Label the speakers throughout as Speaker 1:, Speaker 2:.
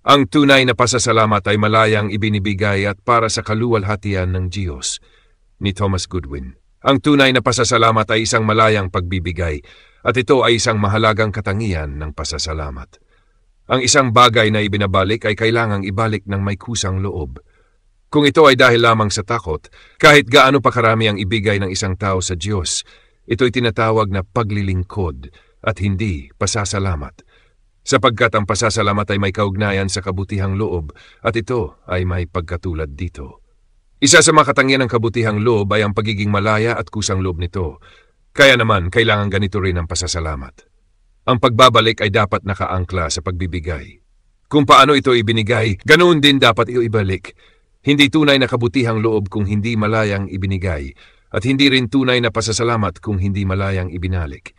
Speaker 1: Ang tunay na pasasalamat ay malayang ibinibigay at para sa kaluwalhatian ng Diyos. Ni Thomas Goodwin. Ang tunay na pasasalamat ay isang malayang pagbibigay at ito ay isang mahalagang katangian ng pasasalamat. Ang isang bagay na ibinabalik ay kailangang ibalik ng may kusang loob. Kung ito ay dahil lamang sa takot, kahit gaano pa karami ang ibigay ng isang tao sa Diyos, ito'y tinatawag na paglilingkod at hindi pasasalamat. Sapagkat ang pasasalamat ay may kaugnayan sa kabutihang loob at ito ay may pagkatulad dito. Isa sa mga katangian ng kabutihang loob ay ang pagiging malaya at kusang loob nito. Kaya naman, kailangan ganito rin ang pasasalamat. Ang pagbabalik ay dapat nakaangkla sa pagbibigay. Kung paano ito ibinigay, ganoon din dapat ito ibalik. Hindi tunay na kabutihang loob kung hindi malayang ibinigay, at hindi rin tunay na pasasalamat kung hindi malayang ibinalik.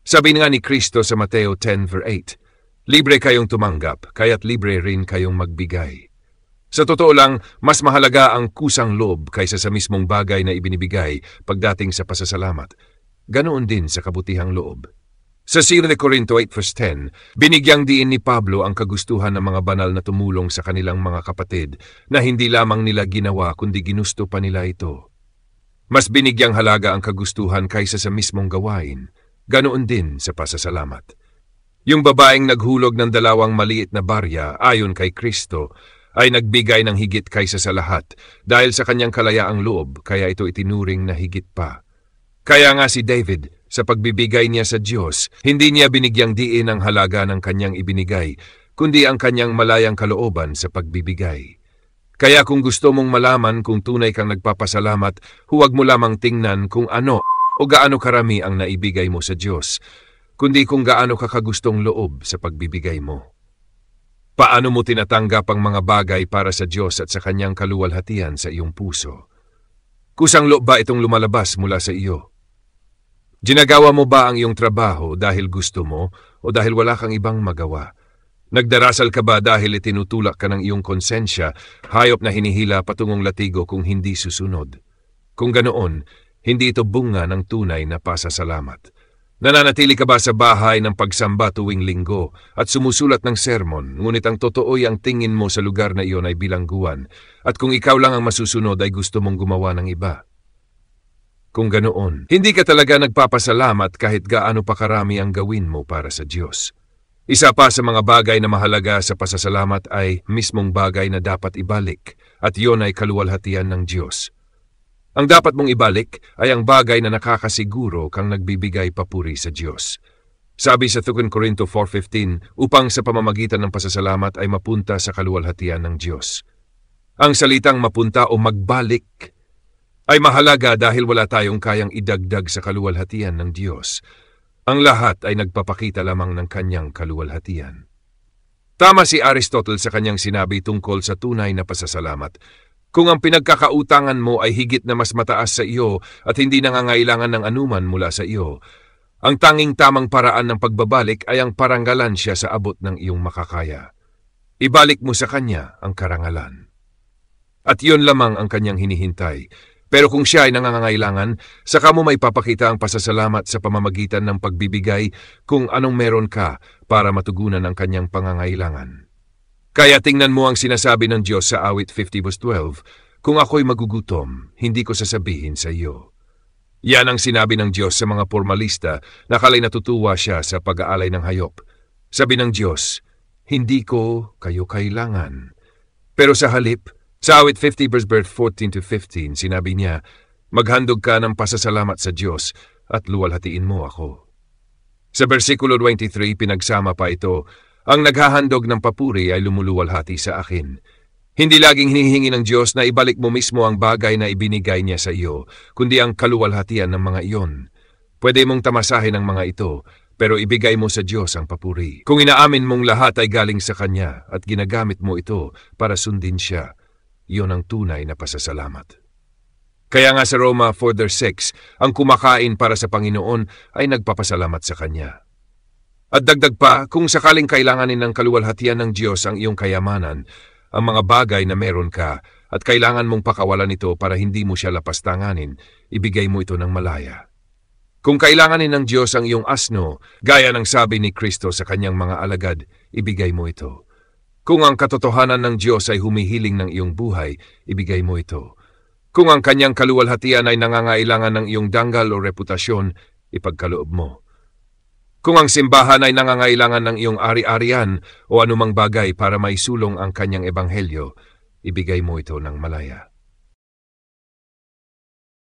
Speaker 1: Sabi nga ni Kristo sa Mateo 10:8, libre kayong tumanggap, kaya't libre rin kayong magbigay. Sa totoo lang, mas mahalaga ang kusang loob kaysa sa mismong bagay na ibinibigay pagdating sa pasasalamat. Ganoon din sa kabutihang loob. Sa 2 Corinto 8:10, binigyang diin ni Pablo ang kagustuhan ng mga banal na tumulong sa kanilang mga kapatid na hindi lamang nila ginawa kundi ginusto pa nila ito. Mas binigyang halaga ang kagustuhan kaysa sa mismong gawain. Ganoon din sa pasasalamat. Yung babaeng naghulog ng 2 maliit na barya ayon kay Kristo ay nagbigay ng higit kaysa sa lahat dahil sa kanyang kalayaang loob, kaya ito itinuring na higit pa. Kaya nga si David, sa pagbibigay niya sa Diyos, hindi niya binigyang diin ang halaga ng kanyang ibinigay, kundi ang kanyang malayang kalooban sa pagbibigay. Kaya kung gusto mong malaman kung tunay kang nagpapasalamat, huwag mo lamang tingnan kung ano o gaano karami ang naibigay mo sa Diyos, kundi kung gaano ka kagustong loob sa pagbibigay mo. Paano mo tinatanggap ang mga bagay para sa Diyos at sa kanyang kaluwalhatian sa iyong puso? Kusang loob ba itong lumalabas mula sa iyo? Ginagawa mo ba ang iyong trabaho dahil gusto mo o dahil wala kang ibang magawa? Nagdarasal ka ba dahil itinutulak ka ng iyong konsensya, hayop na hinihila patungong latigo kung hindi susunod? Kung ganoon, hindi ito bunga ng tunay na pasasalamat. Nananatili ka ba sa bahay ng pagsamba tuwing linggo at sumusulat ng sermon, ngunit ang totoo ay ang tingin mo sa lugar na iyon ay bilangguan, at kung ikaw lang ang masusunod ay gusto mong gumawa ng iba? Kung ganoon, hindi ka talaga nagpapasalamat kahit gaano pa karami ang gawin mo para sa Diyos. Isa pa sa mga bagay na mahalaga sa pasasalamat ay mismong bagay na dapat ibalik, at iyon ay kaluwalhatian ng Diyos. Ang dapat mong ibalik ay ang bagay na nakakasiguro kang nagbibigay papuri sa Diyos. Sabi sa 2 Corinto 4:15, upang sa pamamagitan ng pasasalamat ay mapunta sa kaluwalhatian ng Diyos. Ang salitang mapunta o magbalik ay mahalaga dahil wala tayong kayang idagdag sa kaluwalhatian ng Diyos. Ang lahat ay nagpapakita lamang ng kanyang kaluwalhatian. Tama si Aristotle sa kanyang sinabi tungkol sa tunay na pasasalamat. Kung ang pinagkakautangan mo ay higit na mas mataas sa iyo at hindi nangangailangan ng anuman mula sa iyo, ang tanging tamang paraan ng pagbabalik ay ang paranggalan siya sa abot ng iyong makakaya. Ibalik mo sa kanya ang karangalan. At iyon lamang ang kanyang hinihintay. Pero kung siya ay nangangailangan, saka mo may papakita ang pasasalamat sa pamamagitan ng pagbibigay kung anong meron ka para matugunan ang kanyang pangangailangan. Kaya tingnan mo ang sinasabi ng Diyos sa awit 50:12, kung ako'y magugutom, hindi ko sasabihin sa iyo. Yan ang sinabi ng Diyos sa mga formalista na kalay natutuwa siya sa pag-aalay ng hayop. Sabi ng Diyos, hindi ko kayo kailangan. Pero sa halip, sa awit 50:14-15, sinabi niya, maghandog ka ng pasasalamat sa Diyos at luwalhatiin mo ako. Sa versikulo 23, pinagsama pa ito, ang naghahandog ng papuri ay lumuluwalhati sa akin. Hindi laging hinihingi ng Diyos na ibalik mo mismo ang bagay na ibinigay niya sa iyo, kundi ang kaluwalhatian ng mga iyon. Pwede mong tamasahin ang mga ito, pero ibigay mo sa Diyos ang papuri. Kung inaamin mong lahat ay galing sa Kanya at ginagamit mo ito para sundin siya, iyon ang tunay na pasasalamat. Kaya nga sa Roma 4:6, ang kumakain para sa Panginoon ay nagpapasalamat sa Kanya. At dagdag pa, kung sakaling kailanganin ng kaluwalhatian ng Diyos ang iyong kayamanan, ang mga bagay na meron ka at kailangan mong pakawalan ito para hindi mo siya lapastanganin, ibigay mo ito ng malaya. Kung kailanganin ng Diyos ang iyong asno, gaya ng sabi ni Kristo sa kanyang mga alagad, ibigay mo ito. Kung ang katotohanan ng Diyos ay humihiling ng iyong buhay, ibigay mo ito. Kung ang kanyang kaluwalhatian ay nangangailangan ng iyong danggal o reputasyon, ipagkaloob mo. Kung ang simbahan ay nangangailangan ng iyong ari-arian o anumang bagay para maisulong ang kanyang ebanghelyo, ibigay mo ito ng malaya.